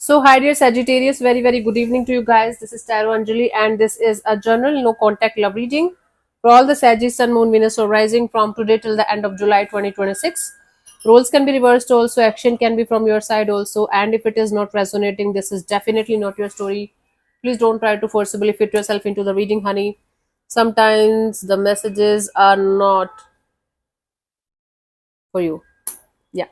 So, hi dear Sagittarius, very very good evening to you guys. This is Tarot Anjali, and this is a general no contact love reading for all the Sagittarius, Sun, Moon, Venus, or Rising from today till the end of July 2026. Roles can be reversed also, action can be from your side also, and if it is not resonating, this is definitely not your story. Please don't try to forcibly fit yourself into the reading, honey. Sometimes the messages are not for you. Yeah.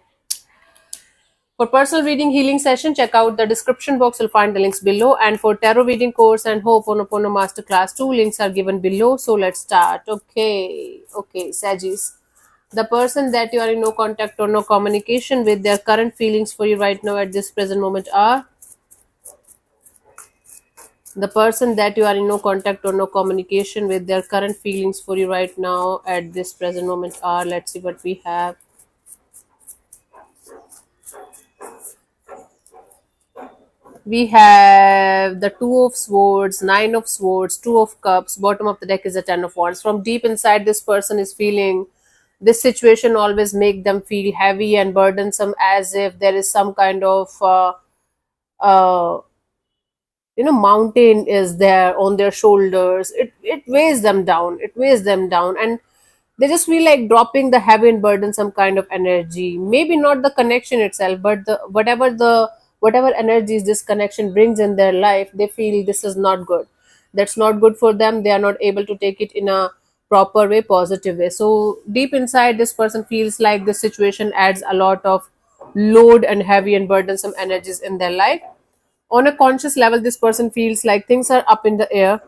For personal reading healing session, check out the description box. You'll find the links below. And for tarot reading course and Ho'oponopono masterclass, two links are given below. So let's start. Okay, Sagittarius. The person that you are in no contact or no communication with, their current feelings for you right now at this present moment are the person that you are in no contact or no communication with, their current feelings for you right now at this present moment are. Let's see what we have. We have the Two of Swords, Nine of Swords, Two of Cups. Bottom of the deck is the Ten of Wands. From deep inside, this person is feeling this situation always make them feel heavy and burdensome, as if there is some kind of uh, mountain is there on their shoulders. It weighs them down. It weighs them down, and they just feel like dropping the heavy and burdensome kind of energy. Maybe not the connection itself, but the whatever energies this connection brings in their life, they feel this is not good. That's not good for them. They are not able to take it in a proper way, positive way. So deep inside, this person feels like this situation adds a lot of load and heavy and burdensome energies in their life. On a conscious level, this person feels like things are up in the air.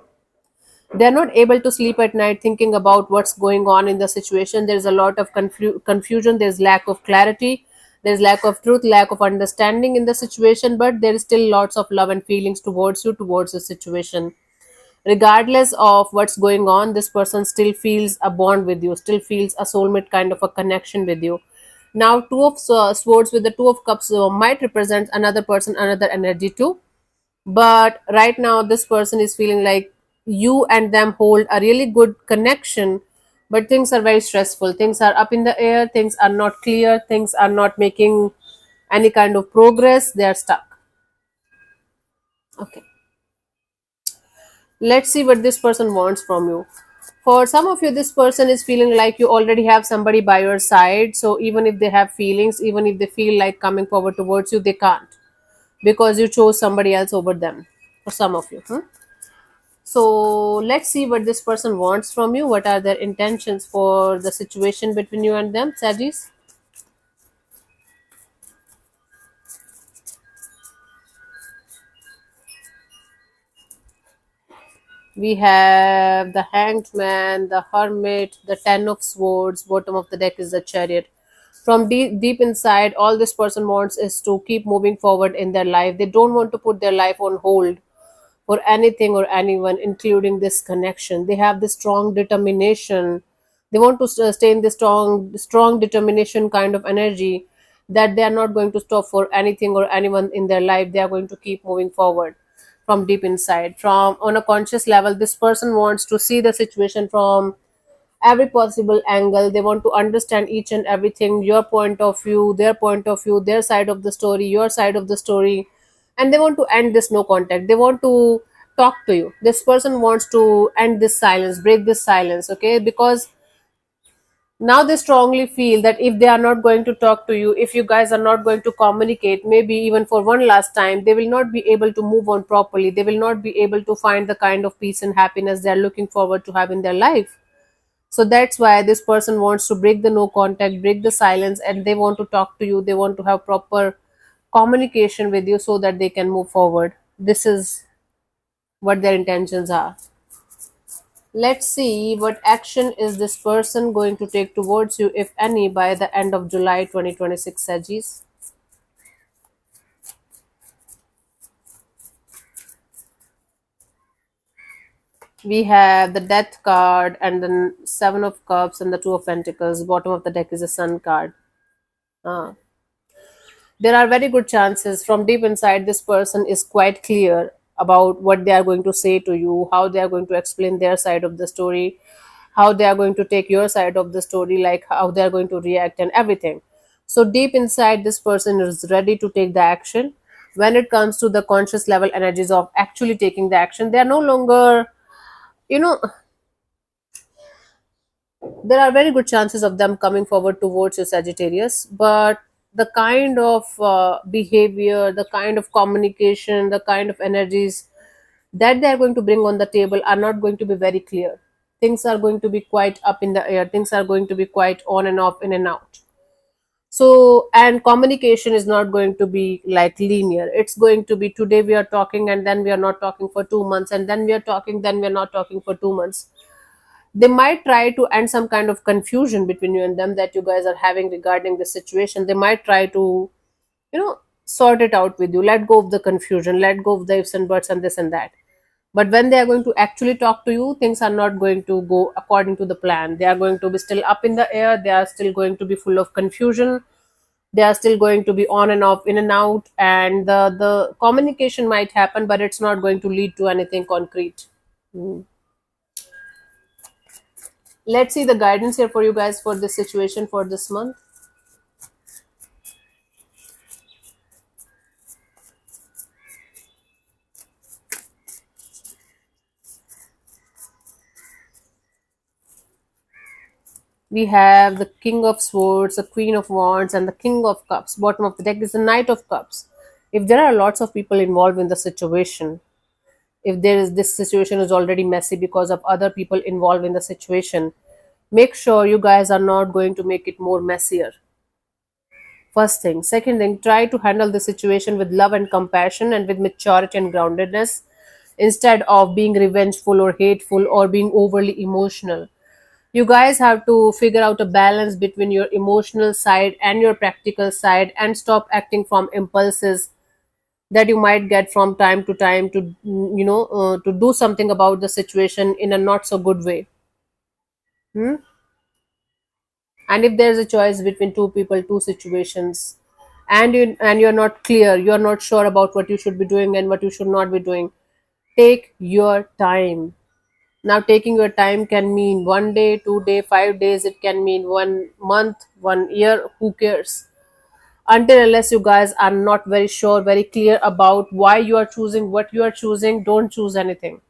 They're not able to sleep at night thinking about what's going on in the situation. There's a lot of confusion. There's lack of clarity. There's lack of truth, lack of understanding in the situation, but there is still lots of love and feelings towards you, towards the situation. Regardless of what's going on, this person still feels a bond with you, still feels a soulmate kind of a connection with you. Now, Two of Swords with the Two of Cups might represent another person, another energy too, but right now this person is feeling like you and them hold a really good connection, but things are very stressful. Things are up in the air. Things are not clear. Things are not making any kind of progress. They are stuck. Okay, let's see what this person wants from you. For some of you, this person is feeling like you already have somebody by your side, so even if they have feelings, even if they feel like coming forward towards you, they can't, because you chose somebody else over them. For some of you, so let's see what this person wants from you. What are their intentions for the situation between you and them, Sagittarius? We have the Hanged Man, the Hermit, the Ten of Swords. Bottom of the deck is the Chariot. From deep inside, all this person wants is to keep moving forward in their life. They don't want to put their life on hold for anything or anyone, including this connection. They have this strong determination. They want to stay in this strong determination kind of energy, that they are not going to stop for anything or anyone in their life. They are going to keep moving forward from deep inside. From on a conscious level, this person wants to see the situation from every possible angle. They want to understand each and everything, your point of view, their point of view, their side of the story, your side of the story, and they want to end this no contact. They want to talk to you. This person wants to end this silence, break this silence, okay? Because now they strongly feel that if they are not going to talk to you, if you guys are not going to communicate, maybe even for one last time, they will not be able to move on properly. They will not be able to find the kind of peace and happiness they are looking forward to have in their life. So that's why this person wants to break the no contact, break the silence, and they want to talk to you. They want to have proper communication with you so that they can move forward. This is what their intentions are. Let's see what action is this person going to take towards you, if any, by the end of July 2026, Sagittarius. We have the Death card and the Seven of Cups and the Two of Pentacles. Bottom of the deck is the Sun card. Ah. There are very good chances from deep inside, this person is quite clear about what they are going to say to you, how they are going to explain their side of the story, how they are going to take your side of the story, like how they are going to react and everything. So deep inside, this person is ready to take the action. when it comes to the conscious level energies of actually taking the action, they are no longer, you know, there are very good chances of them coming forward towards your Sagittarius, but the kind of behavior, the kind of communication, the kind of energies that they are going to bring on the table are not going to be very clear. Things are going to be quite up in the air, things are going to be quite on and off, in and out. So, and communication is not going to be like linear. It's going to be today we are talking, and then we are not talking for 2 months, and then we are talking, then we are not talking for 2 months. They might try to end some kind of confusion between you and them that you guys are having regarding the situation. They might try to, sort it out with you, let go of the confusion, let go of the ifs and buts and this and that. But when they are going to actually talk to you, things are not going to go according to the plan. They are going to be still up in the air, they are still going to be full of confusion, they are still going to be on and off, in and out, and the communication might happen, but it's not going to lead to anything concrete. Hmm. Let's see the guidance here for you guys for this situation for this month. We have the King of Swords, the Queen of Wands, and the King of Cups. Bottom of the deck is the Knight of Cups. If there are lots of people involved in the situation, if there is this situation is already messy because of other people involved in the situation, make sure you guys are not going to make it more messier. First thing. Second thing, try to handle the situation with love and compassion and with maturity and groundedness instead of being revengeful or hateful or being overly emotional. You guys have to figure out a balance between your emotional side and your practical side and stop acting from impulses that you might get from time to time to to do something about the situation in a not so good way. Hmm? And if there's a choice between two people, two situations, and you're not clear, you're not sure about what you should be doing and what you should not be doing, take your time. Now, taking your time can mean 1 day, 2 day, 5 days, it can mean 1 month, 1 year, who cares? Until unless you guys are not very sure, very clear about why you are choosing what you are choosing, don't choose anything.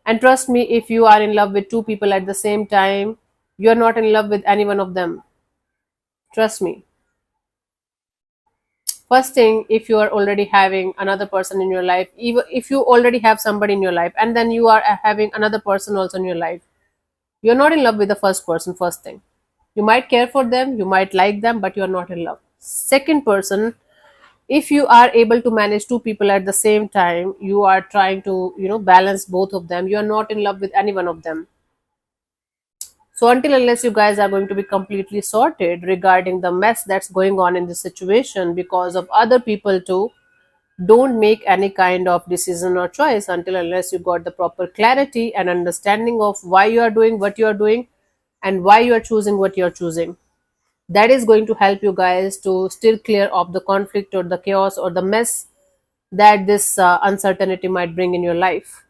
And trust me, if you are in love with two people at the same time, you're not in love with any one of them. Trust me. First thing, if you are already having another person in your life, even if you already have somebody in your life, and then you are having another person also in your life, you're not in love with the first person. First thing, you might care for them, you might like them, but you're not in love. Second person, if you are able to manage two people at the same time, you are trying to balance both of them, you're not in love with any one of them. So until unless you guys are going to be completely sorted regarding the mess that's going on in this situation because of other people too, don't make any kind of decision or choice until unless you got the proper clarity and understanding of why you are doing what you are doing and why you are choosing what you are choosing. That is going to help you guys to still clear of the conflict or the chaos or the mess that this uncertainty might bring in your life,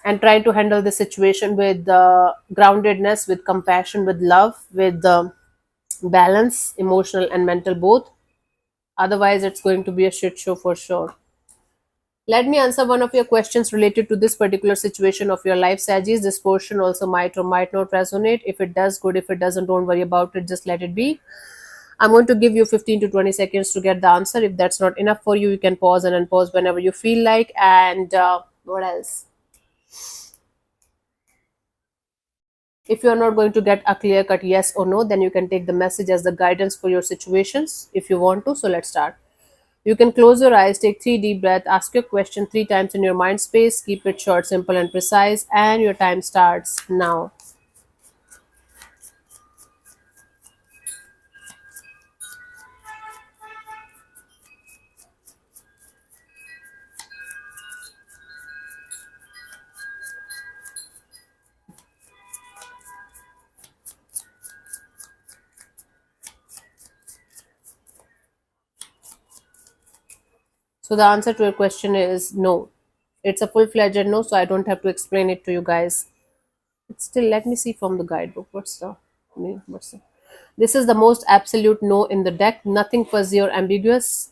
and try to handle the situation with groundedness, with compassion, with love, with balance, emotional and mental both. Otherwise, it's going to be a shit show for sure. Let me answer one of your questions related to this particular situation of your life, Sagis. This portion also might or might not resonate. If it does, good. If it doesn't, don't worry about it. Just let it be. I'm going to give you 15 to 20 seconds to get the answer. If that's not enough for you, you can pause and unpause whenever you feel like. And what else? If you are not going to get a clear cut yes or no, then you can take the message as the guidance for your situations if you want to. So let's start. You can close your eyes, take 3 deep breaths, ask your question 3 times in your mind space, keep it short, simple, and precise, and your time starts now. So the answer to your question is no. It's a full-fledged no, so I don't have to explain it to you guys. It's still, let me see from the guidebook. What's the? This is the most absolute no in the deck. Nothing fuzzy or ambiguous.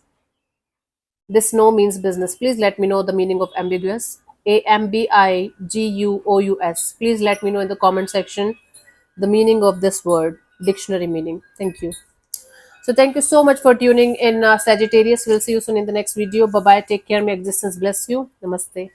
This no means business. Please let me know the meaning of ambiguous. Ambiguous. Please let me know in the comment section the meaning of this word, dictionary meaning. Thank you. So thank you so much for tuning in, Sagittarius. We'll see you soon in the next video. Bye bye. Take care. May existence bless you. Namaste.